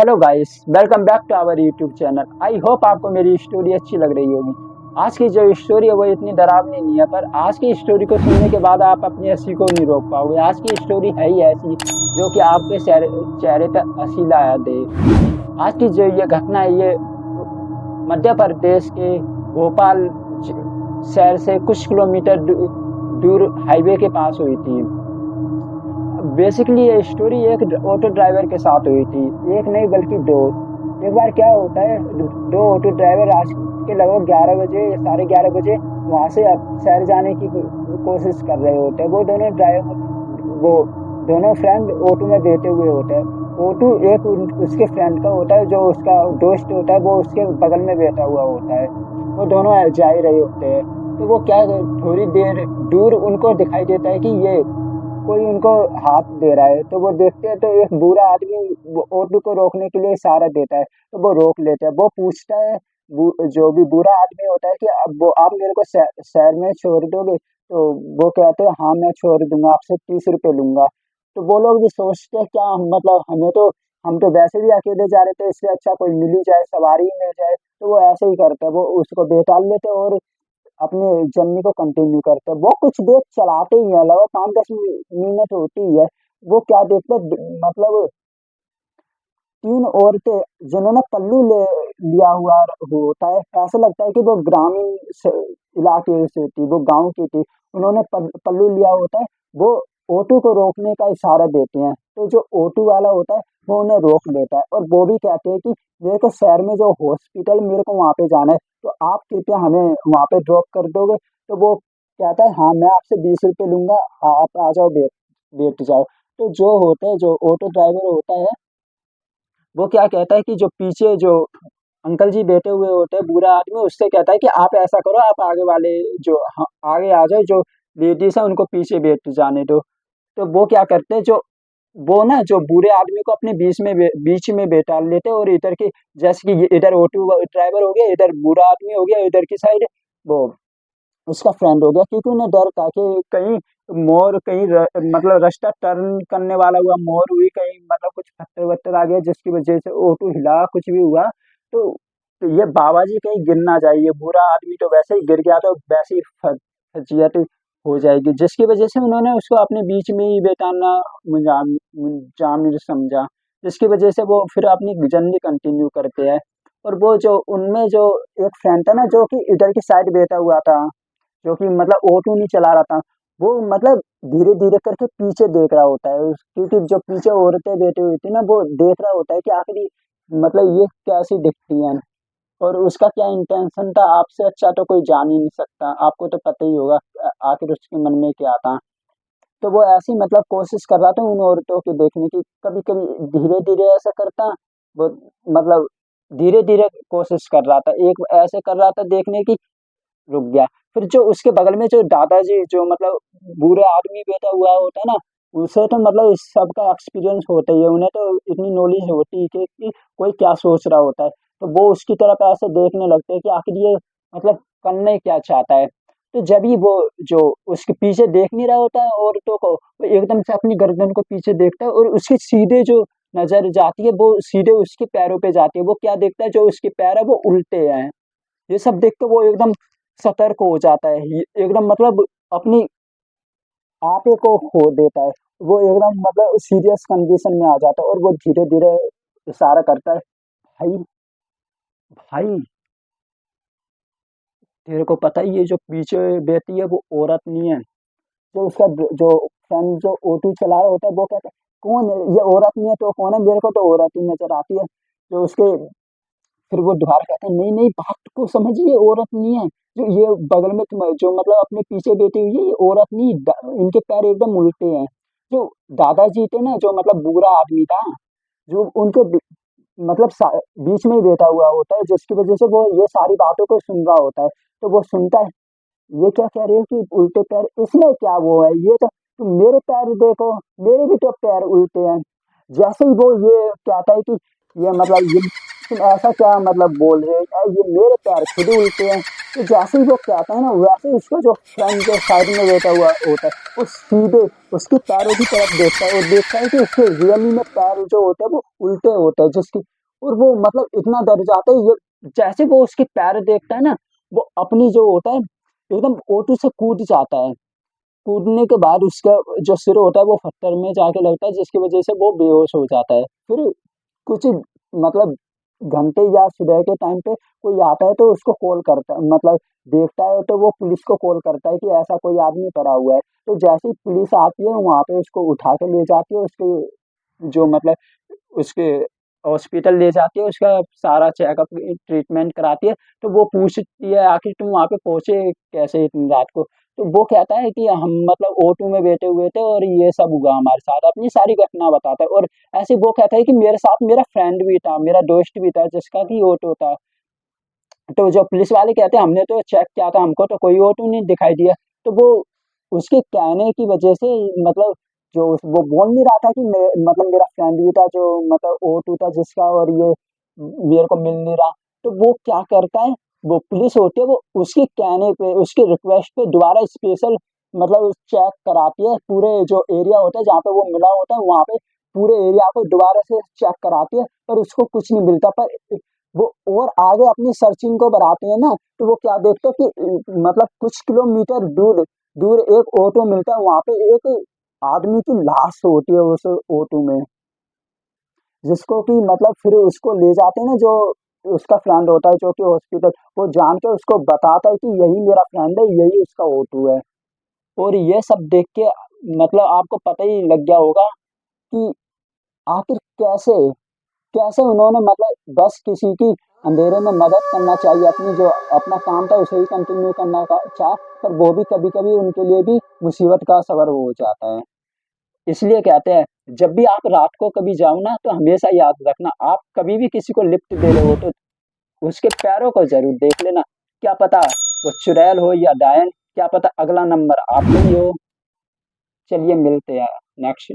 Hello guys, welcome back to our YouTube channel. I hope आपको मेरी story अच्छी लग रही होगी। आज की जो स्टोरी है वो इतनी डरावनी नहीं है, पर आज की स्टोरी को सुनने के बाद आप अपनी हंसी को नहीं रोक पाओगे। आज की स्टोरी है ही ऐसी जो कि आपके चेहरे पर हंसी लाया दे। आज की जो ये घटना है ये मध्य प्रदेश के भोपाल शहर से कुछ किलोमीटर दूर हाईवे के पास हुई थी। बेसिकली ये स्टोरी एक ऑटो ड्राइवर के साथ हुई थी। एक नहीं बल्कि दो। एक बार क्या होता है, दो ऑटो ड्राइवर आज के लगभग 11 बजे या 11:30 बजे वहां से शहर जाने की कोशिश कर रहे होते हैं। वो दोनों फ्रेंड ऑटो में बैठे हुए होते हैं। ऑटो एक उसके फ्रेंड का होता है, जो उसका दोस्त होता है वो उसके बगल में बैठा हुआ होता है। वो दोनों जा ही रहे होते हैं। तो वो क्या, थोड़ी देर दूर उनको दिखाई देता है कि ये कोई उनको हाथ दे रहा है। तो वो देखते हैं तो एक बूढ़ा आदमी वो ऑटो को रोकने के लिए इशारा देता है। तो वो रोक लेते हैं। वो पूछता है, जो भी बूढ़ा आदमी होता है, कि अब वो आप मेरे को शहर में छोड़ दोगे? तो वो कहते हैं हाँ मैं छोड़ दूंगा, आपसे 30 रुपए लूंगा। तो वो लोग भी सोचते हैं क्या मतलब हम तो वैसे भी अकेले जा रहे थे, इससे अच्छा कोई मिल ही जाए, सवारी ही मिल जाए। तो वो ऐसे ही करते हैं, वो उसको बैठाल लेते हैं और अपनी जर्नी को कंटिन्यू करते हैं। वो कुछ देर चलाते ही हैं, लगभग 5-10 मिनट होती ही है। वो क्या देखते हैं, मतलब तीन औरतें जिन्होंने पल्लू ले लिया हुआ होता है। ऐसा लगता है कि वो ग्रामीण इलाके से थी, वो गांव की थी। उन्होंने पल्लू लिया होता है। वो ऑटो को रोकने का इशारा देते हैं। तो जो ऑटो वाला होता है वो उन्हें रोक लेता है, और वो भी कहते हैं कि मेरे को शहर में जो हॉस्पिटल, मेरे को वहां पे जाना है, तो आप कृपया हमें वहां पे ड्रॉप कर दोगे? तो वो कहता है हाँ मैं आपसे 20 रुपये लूंगा, आप आ जाओ, बैठ बैठ जाओ। तो जो होता है, जो ऑटो ड्राइवर होता है, वो क्या कहता है कि जो पीछे जो अंकल जी बैठे हुए होते हैं, बूढ़ा आदमी, उससे कहता है कि आप ऐसा करो, आप आगे वाले जो आगे आ जाओ, जो लेडीज है उनको पीछे बैठ जाने दो। तो वो क्या करते हैं, जो वो ना जो बूढ़े आदमी को अपने बीच में बैठा लेते हैं, और इधर की, जैसे कि इधर ऑटो ड्राइवर हो गया, इधर बूढ़ा आदमी हो गया, इधर की साइड वो उसका फ्रेंड हो गया। क्योंकि उन्हें डर था कि कहीं मोड़, कहीं मतलब रास्ता टर्न करने वाला हुआ, मोड़ हुई कहीं, मतलब कुछ पत्थर वत्थर आ गया जिसकी वजह से ऑटो हिला, कुछ भी हुआ। तो, तो ये बाबा जी कहीं गिर ना जाए। ये बुरा आदमी तो वैसे ही गिर गया, तो वैसे ही फजीयत हो जाएगी, जिसकी वजह से उन्होंने उसको अपने बीच में ही बैठाना जामिल समझा। जिसकी वजह से वो फिर अपनी जर्नी कंटिन्यू करते हैं। और वो जो उनमें जो एक फ्रेंड था ना, जो कि इधर की साइड बैठा हुआ था, जो कि मतलब ऑटो नहीं चला रहा था, वो मतलब धीरे धीरे करके पीछे देख रहा होता है। क्योंकि जो पीछे औरतें बैठी हुई थी ना, वो देख रहा होता है कि आखिर मतलब ये कैसी दिखती हैं, और उसका क्या इंटेंशन था, आपसे अच्छा तो कोई जान ही नहीं सकता। आपको तो पता ही होगा आखिर उसके मन में क्या था। तो वो ऐसी मतलब कोशिश कर रहा था उन औरतों की देखने की। कभी कभी धीरे धीरे ऐसा करता वो, मतलब धीरे धीरे कोशिश कर रहा था, एक ऐसे कर रहा था देखने की, रुक गया। फिर जो उसके बगल में जो दादाजी, जो मतलब बूढ़े आदमी बैठा हुआ होता है ना, उसे तो मतलब इस सब का एक्सपीरियंस होता ही है। उन्हें तो इतनी नॉलेज होती है कि कोई क्या सोच रहा होता है। तो वो उसकी तरफ ऐसे देखने लगते हैं कि आखिर ये मतलब करने क्या चाहता है। तो जब ही वो जो उसके पीछे देख नहीं रहा होता है औरतों को, वो एकदम से अपनी गर्दन को पीछे देखता है, और उसकी सीधे जो नजर जाती है वो सीधे उसके पैरों पे जाती है। वो क्या देखता है, जो उसके पैर है वो उल्टे हैं। ये सब देख के वो एकदम सतर्क हो जाता है। एकदम मतलब अपनी आपे को खो देता है। वो एकदम मतलब सीरियस कंडीशन में आ जाता है, और वो धीरे धीरे इशारा करता है, भाई, भाई, तेरे को पता ही है जो पीछे बैठी है वो औरत नहीं है। जो उसका जो फ्रेंड जो ऑटो चला रहा होता है, वो कहता है कौन है ये? औरत नहीं है तो कौन है? मेरे को तो औरत ही नजर आती है। जो उसके फिर वो दोबारा कहते हैं नहीं नहीं, बात को समझिए, औरत नहीं है। जो ये बगल में जो मतलब अपने पीछे बैठी हुई है, ये औरत नहीं, इनके पैर एकदम उल्टे हैं। जो दादाजी थे ना, जो मतलब बूढ़ा आदमी था, जो उनके मतलब बीच में ही बैठा हुआ होता है, जिसकी वजह से वो ये सारी बातों को सुन रहा होता है। तो वो सुनता है, ये क्या कह रहे हो कि उल्टे पैर? इसमें क्या वो है, ये तो तुम मेरे पैर देखो, मेरे भी तो पैर उल्टे हैं। जैसे ही वो ये कहता है कि ये मतलब ये तुम ऐसा क्या मतलब बोल रहे हो, ये मेरे पैर खुद उल्टे हैं। तो जैसे ही वो कहता है ना, वैसे ही उसका जो फ्रेंड जो साइड में बैठा हुआ होता है, वो सीधे उसके पैरों की तरफ देखता है और देखता है कि उसके रियली में पैर जो होते हैं वो उल्टे होते हैं, जिसकी और वो मतलब इतना डर जाता है। ये जैसे वो उसके पैर देखता है ना, वो अपनी जो होता है एकदम ओटू से कूद जाता है। कूदने के बाद उसका जो सिर होता है वो पत्थर में जाके लगता है, जिसकी वजह से वो बेहोश हो जाता है। फिर कुछ मतलब घंटे या सुबह के टाइम पे कोई आता है तो उसको कॉल करता है, मतलब देखता है तो वो पुलिस को कॉल करता है कि ऐसा कोई आदमी पड़ा हुआ है। तो जैसे ही पुलिस आती है वहाँ पे उसको उठा के ले जाती है, उसके जो मतलब उसके हॉस्पिटल ले जाती है, उसका सारा चेकअप ट्रीटमेंट कराती है। तो वो पूछती है आखिर तुम वहाँ पे पहुँचे कैसे इतनी रात को? तो वो कहता है कि हम मतलब ऑटो में बैठे हुए थे और ये सब हुआ हमारे साथ, अपनी सारी घटना बताता है। और ऐसे वो कहता है कि मेरे साथ मेरा फ्रेंड भी था, मेरा दोस्त भी था जिसका कि ऑटो था। तो जो पुलिस वाले कहते हैं हमने तो चेक किया था, हमको तो कोई ऑटो नहीं दिखाई दिया। तो वो उसके कहने की वजह से मतलब जो वो बोल नहीं रहा था कि मतलब मेरा फ्रेंड भी था जो मतलब ऑटो था जिसका, और ये मेरे को मिल नहीं रहा। तो वो क्या करता है, वो पुलिस होती है वो उसके कहने पे उसके रिक्वेस्ट पे दोबारा स्पेशल मतलब चेक कराती है, पूरे जो एरिया होता है जहाँ पे वो मिला होता है वहां पे पूरे एरिया को दोबारा से चेक कराती है, पर उसको कुछ नहीं मिलता। पर वो और आगे अपनी सर्चिंग को बढ़ाते हैं ना, तो वो क्या देखते हैं कि मतलब कुछ किलोमीटर दूर दूर एक ऑटो मिलता है, वहां पे एक आदमी की लाश होती है उस ऑटो में, जिसको कि मतलब फिर उसको ले जाते हैं ना, जो उसका फ्रेंड होता है जो कि हॉस्पिटल, वो जान के उसको बताता है कि यही मेरा फ्रेंड है, यही उसका ऑटो है। और ये सब देख के मतलब आपको पता ही लग गया होगा कि आखिर कैसे कैसे उन्होंने मतलब बस किसी की अंधेरे में मदद करना चाहिए, अपनी जो अपना काम था उसे ही कंटिन्यू करना का चाह, पर वो भी कभी-कभी उनके लिए भी मुसीबत का सवाल हो जाता है। इसलिए कहते हैं जब भी आप रात को कभी जाओ ना तो हमेशा याद रखना, आप कभी भी किसी को लिफ्ट दे रहे हो तो उसके पैरों को ज़रूर देख लेना। क्या पता वो चुड़ैल हो या डायन, क्या पता अगला नंबर आपका ही हो। चलिए मिलते हैं नेक्स्ट